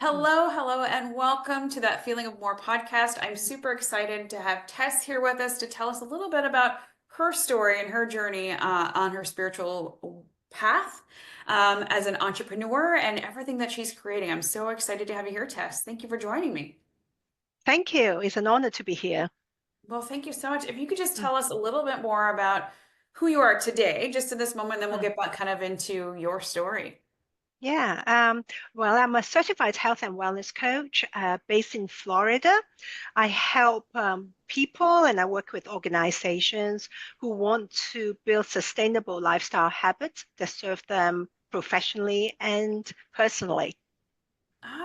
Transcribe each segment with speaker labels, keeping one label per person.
Speaker 1: Hello, hello, and welcome to that Feeling of More podcast. I'm super excited to have Tess here with us to tell us a little bit about her story and her journey on her spiritual path as an entrepreneur and everything that she's creating. I'm so excited to have you here, Tess. Thank you for joining me.
Speaker 2: Thank you. It's an honor to be here.
Speaker 1: Well, thank you so much. If you could just
Speaker 2: Mm,
Speaker 1: tell us a little bit more about who you are today, just in this moment, then we'll
Speaker 2: mm.
Speaker 1: get back kind of into your story.
Speaker 2: Yeah. Well, I'm a certified health and wellness coach based in Florida. I help people and I work with organizations who want to build sustainable lifestyle habits that serve them professionally and personally.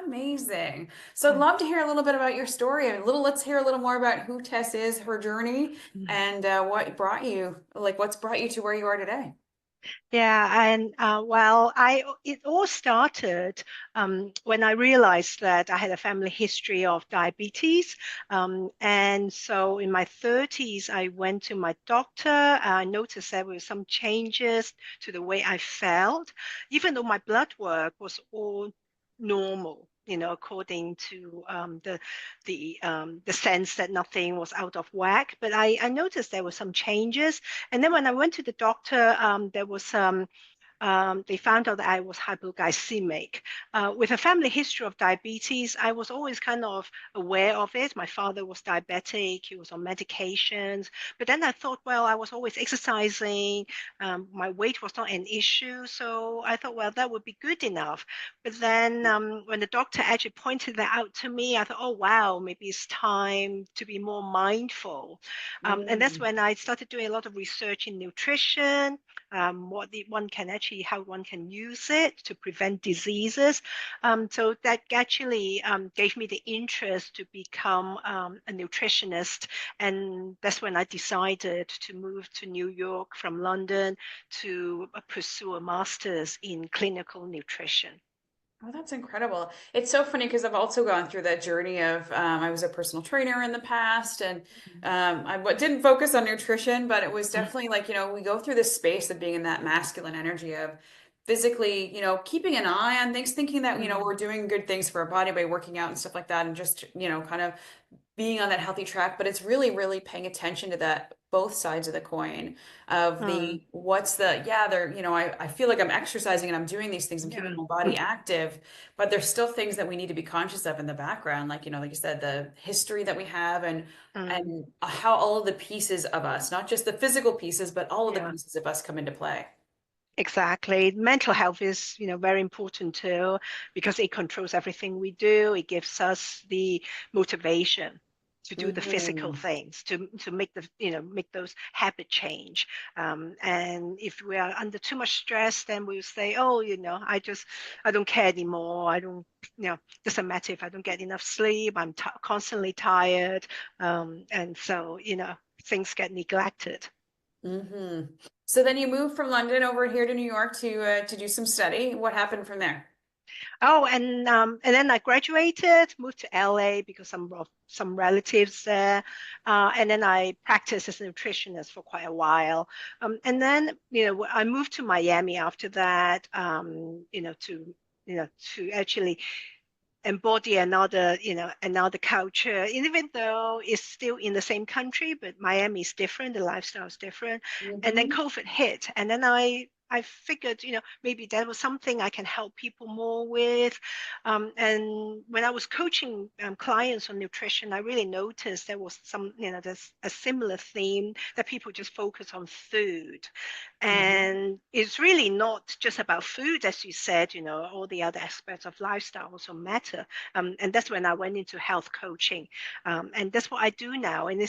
Speaker 1: Amazing. So I'd
Speaker 2: Mm,
Speaker 1: love to hear a little bit about your story. Let's hear a little more about who Tess is, her journey,
Speaker 2: mm.
Speaker 1: and what's brought you to where you are today.
Speaker 2: Yeah, and well, I it all started when I realized that I had a family history of diabetes, and so in my 30s, I went to my doctor. I noticed there were some changes to the way I felt, even though my blood work was all normal. According to the sense that nothing was out of whack, but I noticed there were some changes, and then when I went to the doctor, there was they found out that I was hypoglycemic. With a family history of diabetes, I was always kind of aware of it. My father was diabetic, he was on medications. But then I thought, well, I was always exercising, my weight was not an issue. So I thought, well, that would be good enough. But then when the doctor actually pointed that out to me, I thought, oh, wow, maybe it's time to be more mindful. And that's
Speaker 1: Mm.
Speaker 2: when I started doing a lot of research in nutrition, one can actually how one can use it to prevent diseases. So that actually gave me the interest to become a nutritionist, and that's when I decided to move to New York from London to pursue a master's in clinical nutrition.
Speaker 1: Oh, that's incredible. It's so funny because I've also gone through that journey of I was a personal trainer in the past and didn't focus on nutrition, but it was definitely like, we go through this space of being in that masculine energy of physically, keeping an eye on things, thinking that,
Speaker 2: Mm,
Speaker 1: we're doing good things for our body by working out and stuff like that and just, kind of being on that healthy track, but it's really, really paying attention to that both sides of the coin of
Speaker 2: mm,
Speaker 1: the what's the yeah, they're I feel like I'm exercising and I'm doing these things, I'm keeping
Speaker 2: yeah.
Speaker 1: my body active, but there's still things that we need to be conscious of in the background, like like you said, the history that we have
Speaker 2: Mm,
Speaker 1: and how all of the pieces of us, not just the physical pieces, but all of the
Speaker 2: yeah.
Speaker 1: pieces of us come into play.
Speaker 2: Exactly. Mental health is, very important too, because it controls everything we do. It gives us the motivation to do the physical
Speaker 1: Hmm.
Speaker 2: things, to make make those habit change. And if we are under too much stress, then we'll say, oh, I don't care anymore. I don't, doesn't matter if I don't get enough sleep. I'm t constantly tired. And so, things get neglected.
Speaker 1: Hmm. So then you moved from London over here to New York to do some study. What happened from there?
Speaker 2: Oh, and then I graduated, moved to LA because some relatives there, and then I practiced as a nutritionist for quite a while. And then I moved to Miami after that, to actually embody another culture, even though it's still in the same country, but Miami is different, the lifestyle is different. And then
Speaker 1: Hmm.
Speaker 2: COVID hit, and then I figured, maybe that was something I can help people more with. And when I was coaching clients on nutrition, I really noticed there was there's a similar theme that people just focus on food.
Speaker 1: Hmm.
Speaker 2: And it's really not just about food, as you said, all the other aspects of lifestyle also matter. And that's when I went into health coaching. And that's what I do now. And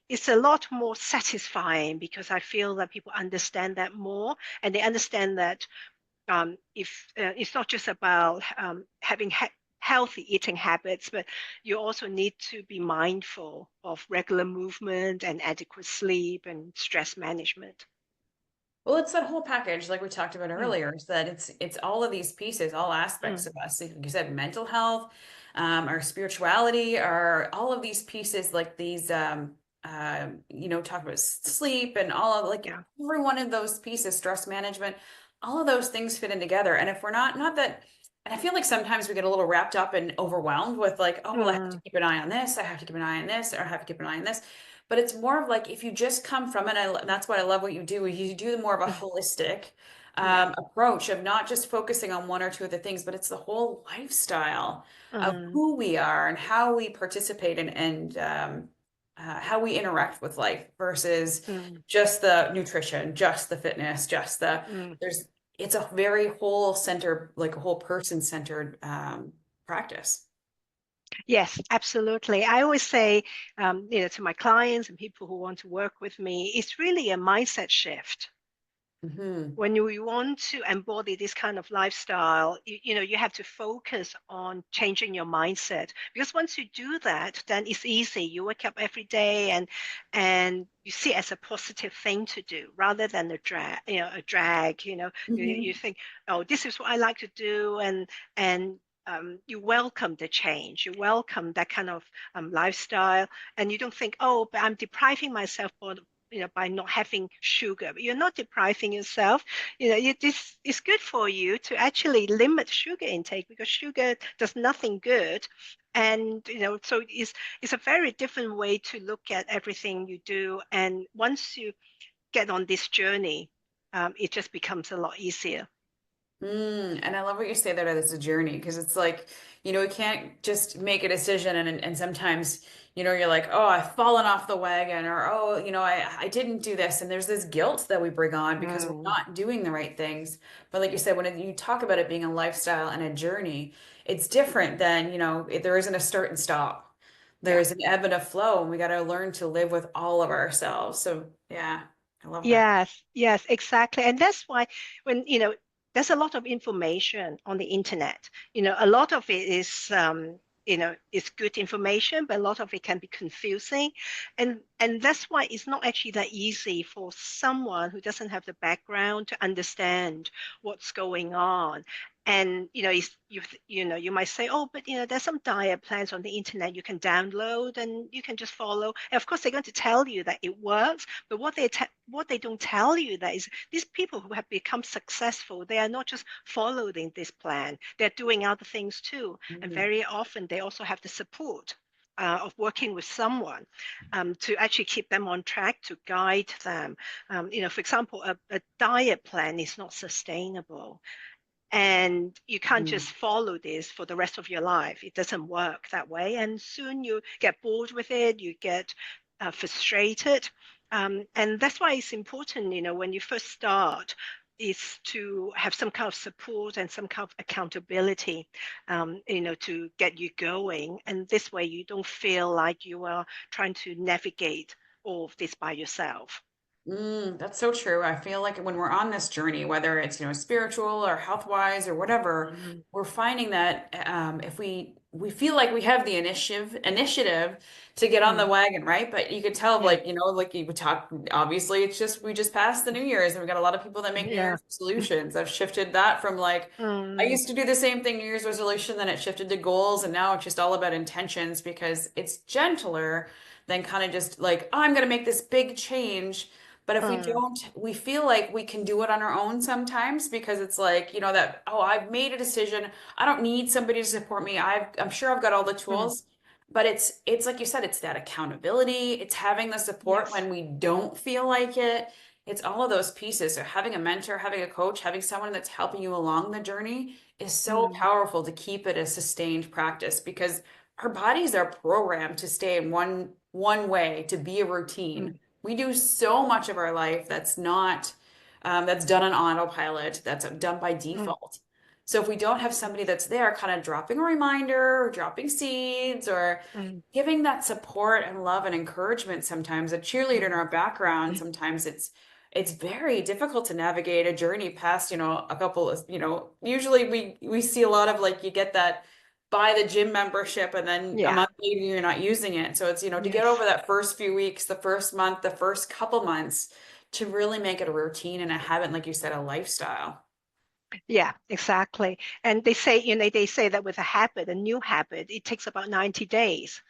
Speaker 2: it's a lot more satisfying because I feel that people understand that more, and they understand that if it's not just about having healthy eating habits, but you also need to be mindful of regular movement and adequate sleep and stress management.
Speaker 1: Well, it's that whole package, like we talked about
Speaker 2: Mm,
Speaker 1: earlier, is that it's all of these pieces, all aspects
Speaker 2: mm,
Speaker 1: of us. Like you said, mental health, our spirituality, our all of these pieces, like these talk about sleep and all of like
Speaker 2: yeah.
Speaker 1: every one of those pieces, stress management, all of those things fit in together. And if we're not that. And I feel like sometimes we get a little wrapped up and overwhelmed with like, oh, well, I have to
Speaker 2: Mm,
Speaker 1: keep an eye on this. I have to keep an eye on this, or I have to keep an eye on this. But it's more of like if you just come from it, that's what I love what you do. Is you do more of a
Speaker 2: mm,
Speaker 1: holistic
Speaker 2: yeah.
Speaker 1: approach of not just focusing on one or two of the things, but it's the whole lifestyle of
Speaker 2: Mm,
Speaker 1: who we are and how we participate and how we interact with life versus
Speaker 2: mm,
Speaker 1: just the nutrition, just the fitness, just the
Speaker 2: mm.
Speaker 1: there's it's a very whole center, like a whole person centered practice.
Speaker 2: Yes, absolutely. I always say, to my clients and people who want to work with me, it's really a mindset shift.
Speaker 1: Hmm.
Speaker 2: When you want to embody this kind of lifestyle, you have to focus on changing your mindset. Because once you do that, then it's easy. You wake up every day and you see it as a positive thing to do rather than a drag. You
Speaker 1: Hmm.
Speaker 2: think, oh, this is what I like to do, and you welcome the change. You welcome that kind of lifestyle, and you don't think, oh, but I'm depriving myself by not having sugar. But you're not depriving yourself. This is good for you to actually limit sugar intake because sugar does nothing good. And so it's a very different way to look at everything you do. And once you get on this journey, it just becomes a lot easier.
Speaker 1: And I love what you say that it's a journey because it's like, we can't just make a decision and sometimes, you're like, oh, I've fallen off the wagon or, oh, I didn't do this. And there's this guilt that we bring on because we're
Speaker 2: Mm,
Speaker 1: not doing the right things. But like you said, when you talk about it being a lifestyle and a journey, it's different than, there isn't a start and stop.
Speaker 2: yeah.
Speaker 1: There's an ebb and a flow, and we got to learn to live with all of ourselves. So yeah, I love that.
Speaker 2: Yes, yes, exactly. And that's why there's a lot of information on the internet. A lot of it is good information, but a lot of it can be confusing. And that's why it's not actually that easy for someone who doesn't have the background to understand what's going on. And you might say, oh, but there's some diet plans on the internet you can download and you can just follow. And of course, they're going to tell you that it works, but what they don't tell you that is these people who have become successful, they are not just following this plan, they're doing other things too. And
Speaker 1: Mm.
Speaker 2: very often they also have the support of working with someone to actually keep them on track, to guide them. For example, a diet plan is not sustainable. And you can't just
Speaker 1: Mm.
Speaker 2: follow this for the rest of your life. It doesn't work that way. And soon you get bored with it, you get frustrated. And that's why it's important, when you first start, is to have some kind of support and some kind of accountability, to get you going. And this way you don't feel like you are trying to navigate all of this by yourself.
Speaker 1: That's so true. I feel like when we're on this journey, whether it's, spiritual or health wise or whatever,
Speaker 2: Mm,
Speaker 1: we're finding that if we feel like we have the initiative to get on the
Speaker 2: mm,
Speaker 1: wagon, right? But you could tell,
Speaker 2: yeah,
Speaker 1: like, like you would talk, obviously, it's just we just passed the New Year's and we got a lot of people that make New
Speaker 2: yeah.
Speaker 1: Year's resolutions. I've shifted that from like I
Speaker 2: Mm,
Speaker 1: used to do the same thing, New Year's resolution, then it shifted to goals, and now it's just all about intentions because it's gentler than kind of just like, oh, I'm gonna make this big change. But if we
Speaker 2: mm,
Speaker 1: don't, we feel like we can do it on our own sometimes because it's like, that, oh, I've made a decision. I don't need somebody to support me. I'm sure I've got all the
Speaker 2: mm.
Speaker 1: tools. But it's like you said, it's that accountability. It's having the support
Speaker 2: Yes.
Speaker 1: when we don't feel like it. It's all of those pieces. So having a mentor, having a coach, having someone that's helping you along the journey is so
Speaker 2: Mm,
Speaker 1: powerful to keep it a sustained practice because our bodies are programmed to stay in one way, to be a routine.
Speaker 2: mm,
Speaker 1: We do so much of our life that's not that's done on autopilot, that's done by
Speaker 2: mm,
Speaker 1: default. So if we don't have somebody that's there kind of dropping a reminder or dropping seeds or
Speaker 2: mm,
Speaker 1: giving that support and love and encouragement, sometimes a cheerleader in
Speaker 2: mm,
Speaker 1: our background, sometimes it's very difficult to navigate a journey past, a couple of, usually we see a lot of like you get that buy the gym membership and then a
Speaker 2: yeah.
Speaker 1: month later you're not using it. So it's, to get
Speaker 2: Yes.
Speaker 1: over that first few weeks, the first month, the first couple months to really make it a routine and a habit, like you said, a lifestyle.
Speaker 2: Yeah, exactly. And they say that with a habit, a new habit, it takes about 90 days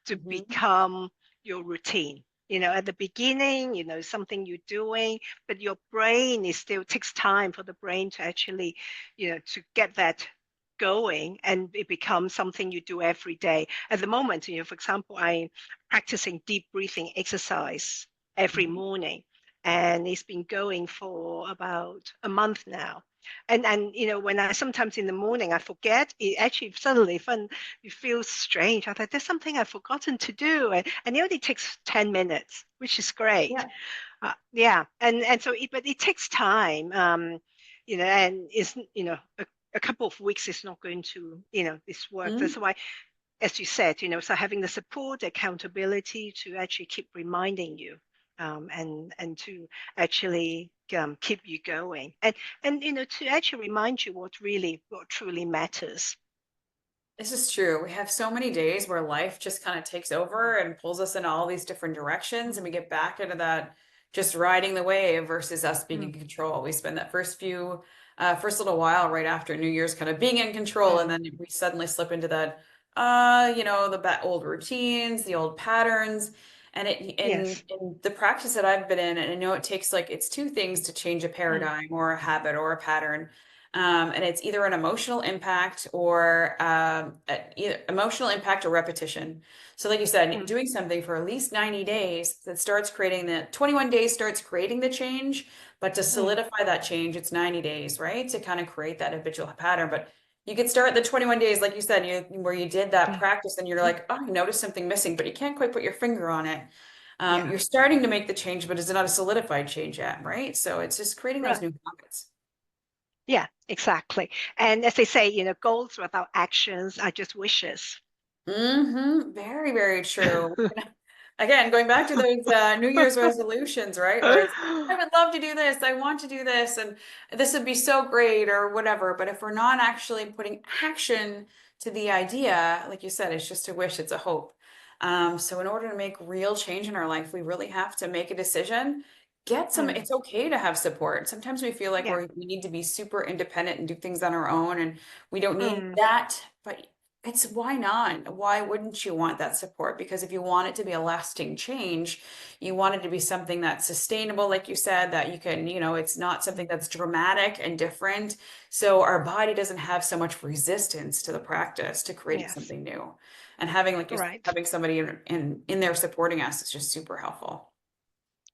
Speaker 2: to
Speaker 1: Hmm.
Speaker 2: become your routine. At the beginning, something you're doing, but your brain is still takes time for the brain to actually, to get that going and it becomes something you do every day. At the moment, for example, I'm practicing deep breathing exercise every
Speaker 1: Mhm.
Speaker 2: morning, and it's been going for about a month now. And when I sometimes in the morning I forget, it actually suddenly fun it feels strange. I thought there's something I've forgotten to do, and it only takes 10 minutes, which is great.
Speaker 1: Yeah.
Speaker 2: Yeah, and so but it takes time, and it's a couple of weeks is not going to this work. That's
Speaker 1: Mhm.
Speaker 2: why, as you said, so having the support, accountability to actually keep reminding you, and to actually keep you going, and to actually remind you what truly matters.
Speaker 1: This is true. We have so many days where life just kind of takes over and pulls us in all these different directions, and we
Speaker 2: Mm,
Speaker 1: get back into that just riding the wave versus us being in
Speaker 2: mm,
Speaker 1: control. We spend that first little while right after New Year's kind of being in control, and
Speaker 2: mm,
Speaker 1: then we suddenly slip into that, old routines, the old patterns. And
Speaker 2: yes.
Speaker 1: in the practice that I've been in, and I know it takes like it's two things to change a
Speaker 2: Mm,
Speaker 1: paradigm or a habit or a pattern. And it's either an emotional impact or either emotional impact or repetition. So, like you said,
Speaker 2: mm,
Speaker 1: doing something for at least 90 days that starts creating 21 days starts creating the change, but to
Speaker 2: mm,
Speaker 1: solidify that change, it's 90 days, right? To kind of create that habitual pattern. But you could start the 21 days, like you said, where you did that
Speaker 2: mm,
Speaker 1: practice and you're
Speaker 2: mm,
Speaker 1: like, oh, you noticed something missing, but you can't quite put your finger on it.
Speaker 2: yeah.
Speaker 1: You're starting to make the change, but it's not a solidified change yet, right? So it's just creating those
Speaker 2: Right.
Speaker 1: new habits.
Speaker 2: Yeah, exactly. And as they say, goals without actions are just wishes.
Speaker 1: Very, very true. Again, going back to those New Year's resolutions, right? Where it's like, I would love to do this, I want to do this, and this would be so great, or whatever. But if we're not actually putting action to the idea, like you said, it's just a wish, it's a hope. So in order to make real change in our life, we really have to make a decision.
Speaker 2: Mm,
Speaker 1: It's okay to have support. Sometimes we feel like
Speaker 2: yeah.
Speaker 1: we need to be super independent and do things on our own, and we don't need
Speaker 2: Mm,
Speaker 1: that. But it's why not? Why wouldn't you want that support? Because if you want it to be a lasting change, you want it to be something that's sustainable, like you said, that you can, it's not something
Speaker 2: mm,
Speaker 1: that's dramatic and different. So our body doesn't have so much resistance to the practice to creating
Speaker 2: yes.
Speaker 1: something new. And having, like you said,
Speaker 2: Right.
Speaker 1: having somebody in there supporting us is just super helpful.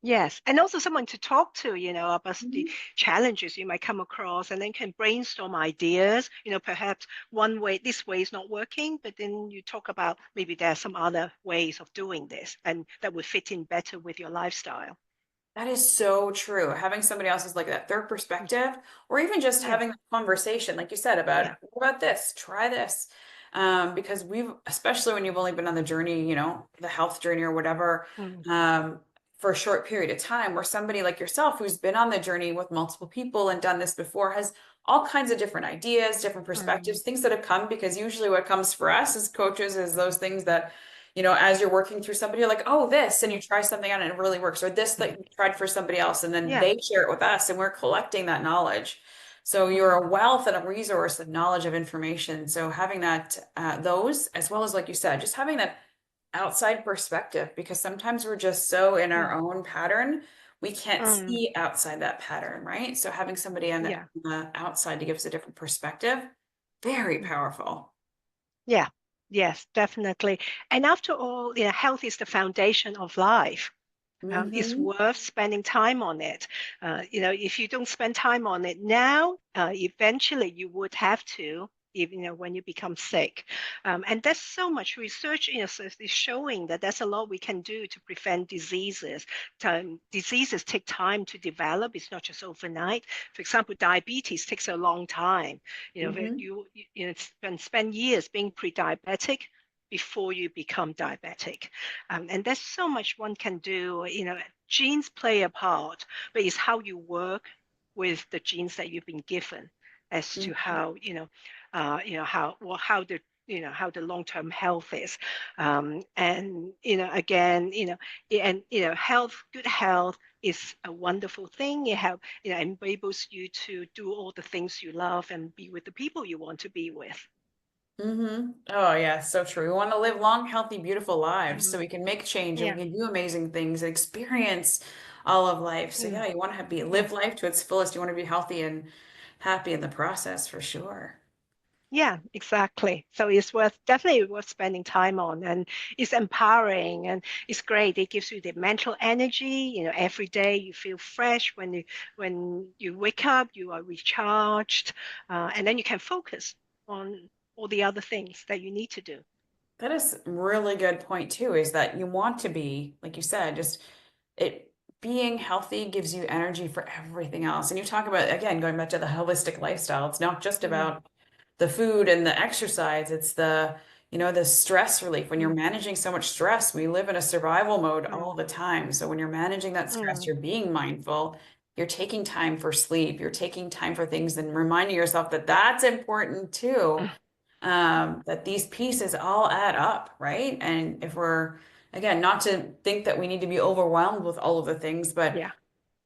Speaker 2: Yes. And also someone to talk to, about the
Speaker 1: Mhm.
Speaker 2: challenges you might come across and then can brainstorm ideas. Perhaps one way, this way is not working, but then you talk about maybe there are some other ways of doing this and that would fit in better with your lifestyle.
Speaker 1: That is so true. Having somebody else's like that third
Speaker 2: Mm,
Speaker 1: perspective, or even just
Speaker 2: yeah.
Speaker 1: having a conversation, like you said, about
Speaker 2: Yeah.
Speaker 1: what about this? Try this. Because especially when you've only been on the journey, the health journey or whatever,
Speaker 2: Mm,
Speaker 1: um, for a short period of time, where somebody like yourself who's been on the journey with multiple people and done this before has all kinds of different ideas, different
Speaker 2: mm,
Speaker 1: perspectives, things that have come, because usually what comes for us as coaches is those things that as you're working through somebody, you're like, oh, this, and you
Speaker 2: mm,
Speaker 1: try something out and it really works, or this that
Speaker 2: mm.
Speaker 1: you tried for somebody else, and then
Speaker 2: Yeah.
Speaker 1: they share it with us, and we're collecting that knowledge. So you're
Speaker 2: Mm,
Speaker 1: a wealth and a resource of knowledge of information. So having that, those, as well as, like you said, just having that outside perspective, because sometimes we're just so in our
Speaker 2: mm,
Speaker 1: own pattern, we can't
Speaker 2: mm,
Speaker 1: see outside that pattern, right? So having somebody on
Speaker 2: yeah.
Speaker 1: the outside to give us a different perspective, very
Speaker 2: Mm.
Speaker 1: powerful.
Speaker 2: Yeah, yes, definitely. And after all, health is the foundation of life. It's
Speaker 1: Hmm.
Speaker 2: worth spending time on it. If you don't spend time on it now, eventually you would have to, even when you become sick. And there's so much research, is showing that there's a lot we can do to prevent diseases. Diseases take time to develop. It's not just overnight. For example, diabetes takes a long time.
Speaker 1: Hmm.
Speaker 2: Spend years being pre-diabetic before you become diabetic. And there's so much one can do. Genes play a part, but it's how you work with the genes that you've been given as to how, how the long-term health is. And, again, good health is a wonderful thing. It enables you to do all the things you love and be with the people you want to be with.
Speaker 1: Oh, yeah, so true. We want to live long, healthy, beautiful lives so
Speaker 2: Mm,
Speaker 1: we can make change and
Speaker 2: yeah.
Speaker 1: we can do amazing things and experience all of life. So
Speaker 2: Mm,
Speaker 1: yeah, you want to
Speaker 2: mm.
Speaker 1: live life to its fullest. You want to be healthy and happy in the process for sure.
Speaker 2: Yeah, exactly. So it's definitely worth spending time on, and it's empowering and it's great. It gives you the mental energy. Every day you feel fresh when you wake up, you are recharged, and then you can focus on all the other things that you need to do.
Speaker 1: That is a really good point too, is that you want to be, like you said, just it being healthy gives you energy for everything else. And you talk about, again, going back to the holistic lifestyle, it's not just
Speaker 2: Mm,
Speaker 1: about the food and the exercise, it's the stress relief. When you're
Speaker 2: mm,
Speaker 1: managing so much stress, we live in a survival mode
Speaker 2: mm,
Speaker 1: all the time. So when you're managing that stress,
Speaker 2: mm,
Speaker 1: you're being mindful, you're taking time for sleep, you're taking time for things and reminding yourself that that's important too,
Speaker 2: mm.
Speaker 1: that these pieces all add up, right? And if we're, again, not to think that we need to be overwhelmed with all of the things, but
Speaker 2: Yeah,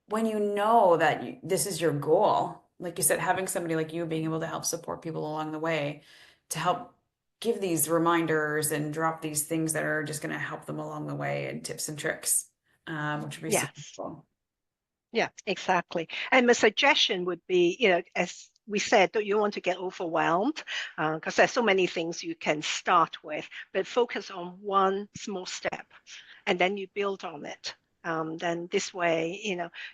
Speaker 1: when you know that this is your goal, like you said, having somebody like you being able to help support people along the way, to help give these reminders and drop these things that are just going to help them along the way and tips and tricks, which would be super
Speaker 2: yes.
Speaker 1: cool.
Speaker 2: Yeah, exactly. And my suggestion would be, as we said, that you want to get overwhelmed because there's so many things you can start with, but focus on one small step and then you build on it. Then this way,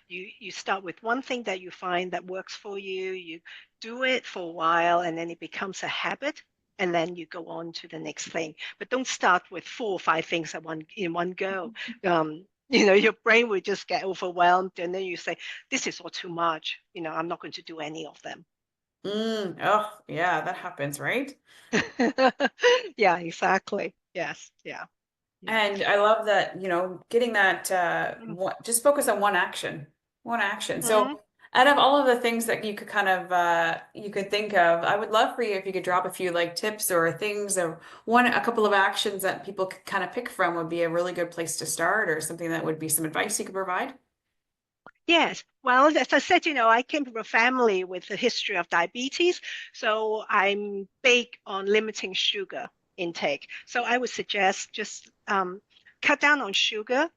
Speaker 2: you start with one thing that you find that works for you, you do it for a while, and then it becomes a habit. And then you go on to the next thing, but don't start with 4 or 5 things in one go. Your brain will just get overwhelmed, and then you say, "This is all too much. I'm not going to do any of them."
Speaker 1: Oh, yeah, that happens, right?
Speaker 2: Yeah, exactly. Yes. Yeah. Yeah.
Speaker 1: And I love that, getting that
Speaker 2: Mm-hmm.
Speaker 1: just focus on one action. One action. So
Speaker 2: Mm-hmm.
Speaker 1: out of all of the things that you could kind of you could think of, I would love for you if you could drop a few like tips or things or a couple of actions that people could kind of pick from would be a really good place to start or something that would be some advice you could provide.
Speaker 2: Yes. Well, as I said, I came from a family with a history of diabetes, so I'm big on limiting sugar intake. So I would suggest just cut down on sugar.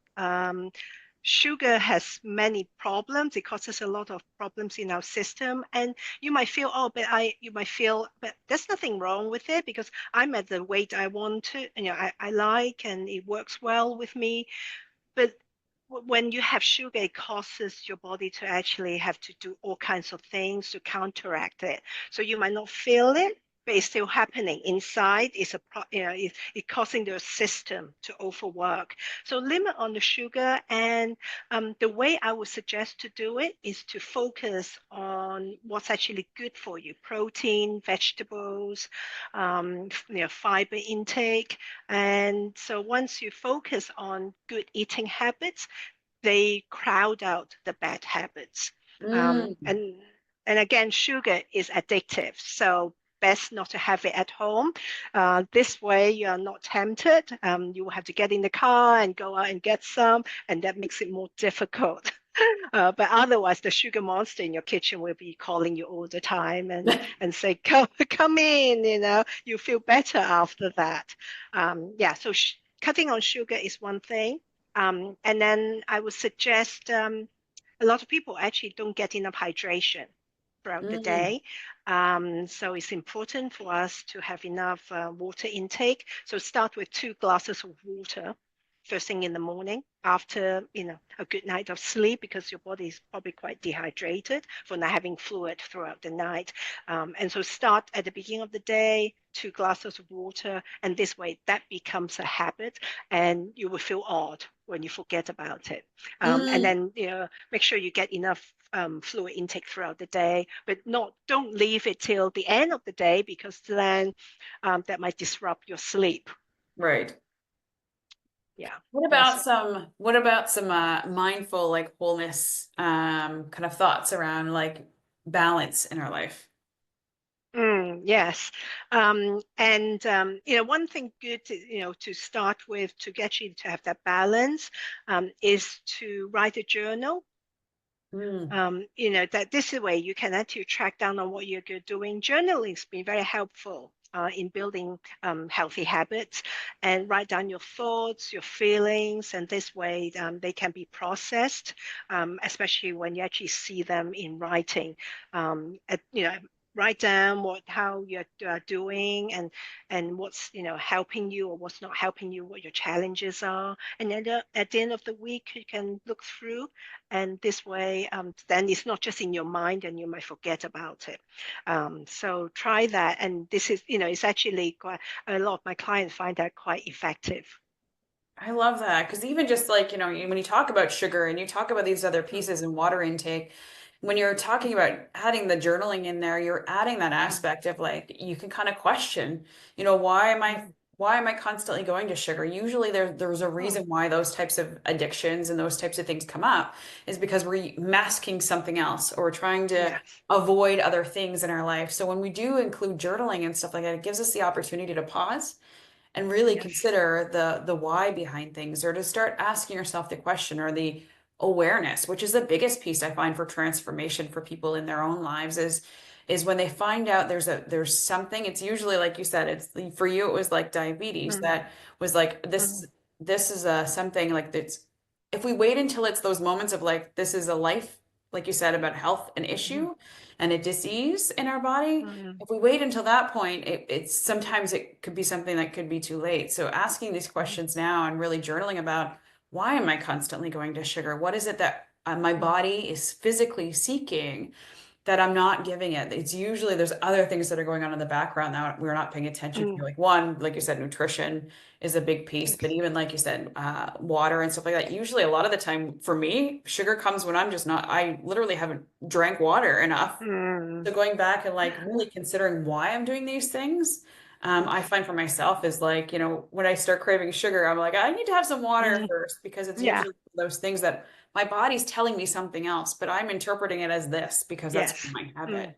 Speaker 2: Sugar has many problems. It causes a lot of problems in our system, and you might feel, oh, you might feel, but there's nothing wrong with it because I'm at the weight I want to, I like, and it works well with me. But when you have sugar, it causes your body to actually have to do all kinds of things to counteract it. So you might not feel it, but it's still happening inside. It's causing the system to overwork. So limit on the sugar, and the way I would suggest to do it is to focus on what's actually good for you: protein, vegetables, fiber intake. And so once you focus on good eating habits, they crowd out the bad habits. Um,
Speaker 1: Mm,
Speaker 2: and and again, sugar is addictive, so best not to have it at home. This way, you are not tempted. You will have to get in the car and go out and get some, and that makes it more difficult. But otherwise, the sugar monster in your kitchen will be calling you all the time and say, come in, you feel better after that. Yeah, so cutting on sugar is one thing. And then I would suggest a lot of people actually don't get enough hydration throughout the
Speaker 1: mm,
Speaker 2: day. So it's important for us to have enough water intake. So start with 2 glasses of water first thing in the morning after a good night of sleep because your body is probably quite dehydrated for not having fluid throughout the night. And so start at the beginning of the day, 2 glasses of water, and this way that becomes a habit, and you will feel odd when you forget about it. And
Speaker 1: mm.
Speaker 2: then make sure you get enough fluid intake throughout the day, but don't leave it till the end of the day because then that might disrupt your sleep.
Speaker 1: Right.
Speaker 2: Yeah.
Speaker 1: What
Speaker 2: Yes.
Speaker 1: about some mindful like wholeness kind of thoughts around like balance in our life?
Speaker 2: Yes. And one thing good to start with to get you to have that balance is to write a journal.
Speaker 1: Mm,
Speaker 2: That this way you can actually track down on what you're doing. Journaling has been very helpful in building healthy habits, and write down your thoughts, your feelings, and this way they can be processed, especially when you actually see them in writing. write down how you're doing, and what's helping you or what's not helping you, what your challenges are, and then at the end of the week you can look through, and this way then it's not just in your mind and you might forget about it. So try that, and this is it's actually quite a lot of my clients find that quite effective.
Speaker 1: I love that because even just like, when you talk about sugar and you talk about these other
Speaker 2: Mm,
Speaker 1: pieces and water intake, when you're talking
Speaker 2: mm,
Speaker 1: about adding the journaling in there, you're adding that
Speaker 2: mm,
Speaker 1: aspect of like you can kind of question, why am I constantly going to sugar? Usually there's a
Speaker 2: mm,
Speaker 1: reason why those types of addictions and those types of things come up is because we're masking something else or we're trying to
Speaker 2: yes,
Speaker 1: avoid other things in our life. So when we do include journaling and stuff like that, it gives us the opportunity to pause and really
Speaker 2: yes,
Speaker 1: consider the why behind things or to start asking yourself the question or the awareness, which is the biggest piece I find for transformation for people in their own lives is when they find out there's something. It's usually like you said, it's for you it was like diabetes
Speaker 2: mm,
Speaker 1: that was like
Speaker 2: mm,
Speaker 1: this is a something like that's if we wait until it's those moments of like this is a life, like you said about health, an
Speaker 2: mm,
Speaker 1: issue and a disease in our body,
Speaker 2: mm,
Speaker 1: if we wait until that point, it's sometimes it could be something that could be too late. So asking these
Speaker 2: mm,
Speaker 1: questions now and really journaling about why am I constantly going to sugar? What is it that my
Speaker 2: mm,
Speaker 1: body is physically seeking that I'm not giving it? It's usually there's other things that are going on in the background that we're not paying attention
Speaker 2: mm,
Speaker 1: to. Like one, like you said, nutrition is a big piece, but
Speaker 2: yes,
Speaker 1: even like you said, water and stuff like that. Usually, a lot of the time for me, sugar comes when I'm just not. I literally haven't drank water enough,
Speaker 2: mm,
Speaker 1: so going back and like really considering why I'm doing these things, I
Speaker 2: yes,
Speaker 1: find for myself is like, when I start craving sugar, I'm like, I need to have some water
Speaker 2: mm,
Speaker 1: first because it's
Speaker 2: yeah,
Speaker 1: usually those things that my body's telling me something else, but I'm interpreting it as this because that's
Speaker 2: yes.
Speaker 1: my
Speaker 2: Mm.
Speaker 1: habit.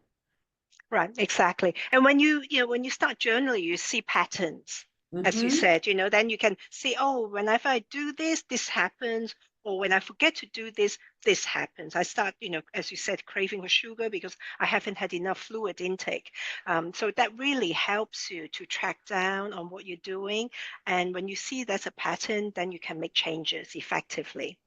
Speaker 2: Right, exactly. And when you start journaling, you see patterns, as you
Speaker 1: Hmm.
Speaker 2: said, then you can see, oh, whenever I do this, this happens, or when I forget to do this, this happens. I start, as you said, craving for sugar because I haven't had enough fluid intake. So that really helps you to track down on what you're doing. And when you see that's a pattern, then you can make changes effectively.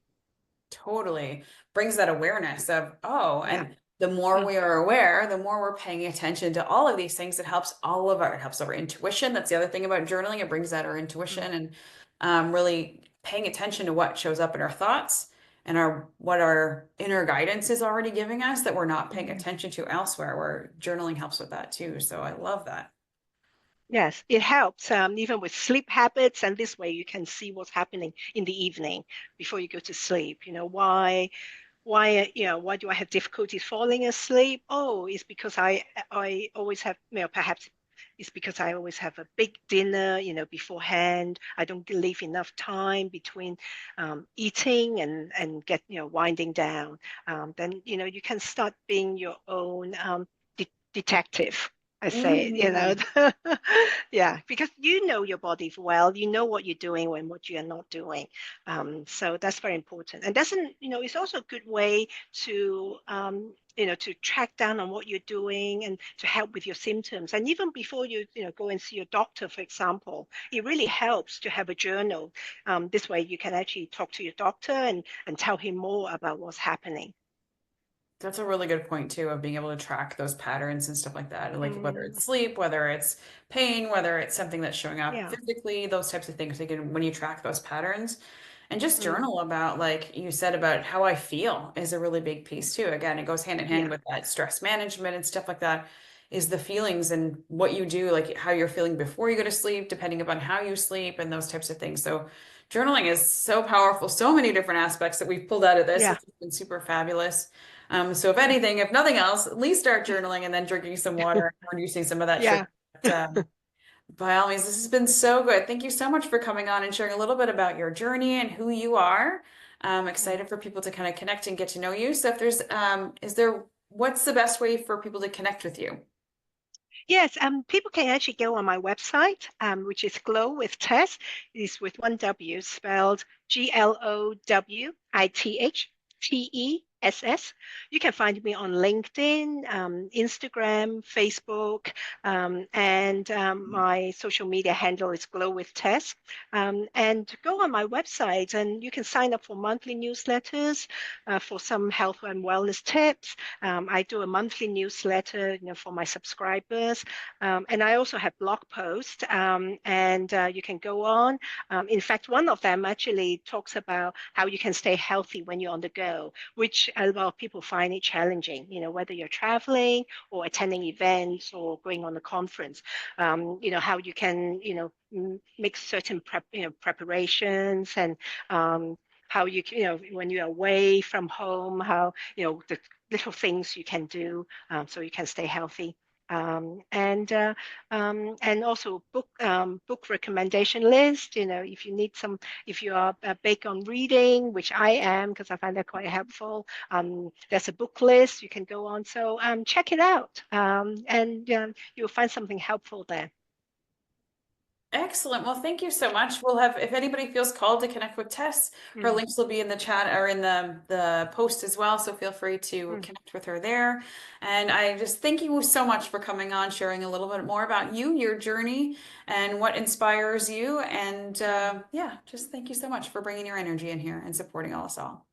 Speaker 1: Totally brings that awareness of, oh,
Speaker 2: Yeah.
Speaker 1: and the more
Speaker 2: Mm,
Speaker 1: we are aware, the more we're paying attention to all of these things. It helps our intuition. That's the other thing about journaling. It brings out our
Speaker 2: mm,
Speaker 1: intuition and really paying attention to what shows up in our thoughts and what our inner guidance is already giving us that we're not paying
Speaker 2: mm.
Speaker 1: attention to elsewhere, where journaling helps with that too. So I love that.
Speaker 2: Yes, it helps, even with sleep habits, and this way you can see what's happening in the evening before you go to sleep. Why do I have difficulties falling asleep? Oh, it's because I always have, perhaps it's because I always have a big dinner, beforehand. I don't leave enough time between eating and get, winding down. Then, you can start being your own detective. I say,
Speaker 1: Mm.
Speaker 2: yeah, because you know your body well, you know what you're doing and what you're not doing. So that's very important. And it's also a good way to track down on what you're doing and to help with your symptoms. And even before you go and see your doctor, for example, it really helps to have a journal. This way you can actually talk to your doctor and tell him more about what's happening.
Speaker 1: That's a really good point too, of being able to track those patterns and stuff like that. And like whether
Speaker 2: Mm,
Speaker 1: it's sleep, whether it's pain, whether it's something that's showing up
Speaker 2: yeah.
Speaker 1: physically, those types of things. When you track those patterns and just
Speaker 2: Mm,
Speaker 1: journal about, like you said, about how I feel is a really big piece too. Again, it goes hand in hand
Speaker 2: yeah.
Speaker 1: with that stress management and stuff like that, is the feelings and what you do, like how you're feeling before you go to sleep, depending upon how you sleep and those types of things. So journaling is so powerful, so many different aspects that we've pulled out of this,
Speaker 2: Yeah.
Speaker 1: which has been super fabulous. So if anything, if nothing else, at least start journaling and then drinking some water and reducing some of that sugar.
Speaker 2: Yeah.
Speaker 1: But, by all means, this has been so good. Thank you so much for coming on and sharing a little bit about your journey and who you are. I'm
Speaker 2: Mm.
Speaker 1: excited for people to kind of connect and get to know you. So if what's the best way for people to connect with you?
Speaker 2: Yes, people can actually go on my website, which is Glow with Tess. It's with one W, spelled GLOWITHTE SS. You can find me on LinkedIn, Instagram, Facebook, and my social media handle is Glow with Tess. And go on my website, and you can sign up for monthly newsletters for some health and wellness tips. I do a monthly newsletter, for my subscribers, and I also have blog posts, and you can go on. In fact, one of them actually talks about how you can stay healthy when you're on the go, which a lot of people find it challenging, whether you're traveling or attending events or going on a conference, how you can, make certain preparations, and how when you're away from home, how, the little things you can do so you can stay healthy. And also book recommendation list. If you need some, if you are big on reading, which I am, because I find that quite helpful. There's a book list you can go on. So check it out, and you'll find something helpful there.
Speaker 1: Excellent. Well, thank you so much. We'll have, if anybody feels called to connect with Tess, her
Speaker 2: Mm,
Speaker 1: links will be in the chat or in the post as well. So feel free to
Speaker 2: mm.
Speaker 1: connect with her there. And I just thank you so much for coming on, sharing a little bit more about you, your journey, and what inspires you. And yeah, just thank you so much for bringing your energy in here and supporting us all.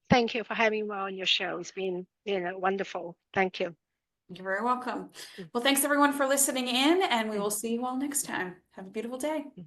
Speaker 2: Thank you for having me on your show. It's been, wonderful. Thank you.
Speaker 1: You're very welcome.
Speaker 2: Mm,
Speaker 1: Well, thanks everyone for listening in, and we
Speaker 2: mm,
Speaker 1: will see you all next time. Have a beautiful day.
Speaker 2: mm.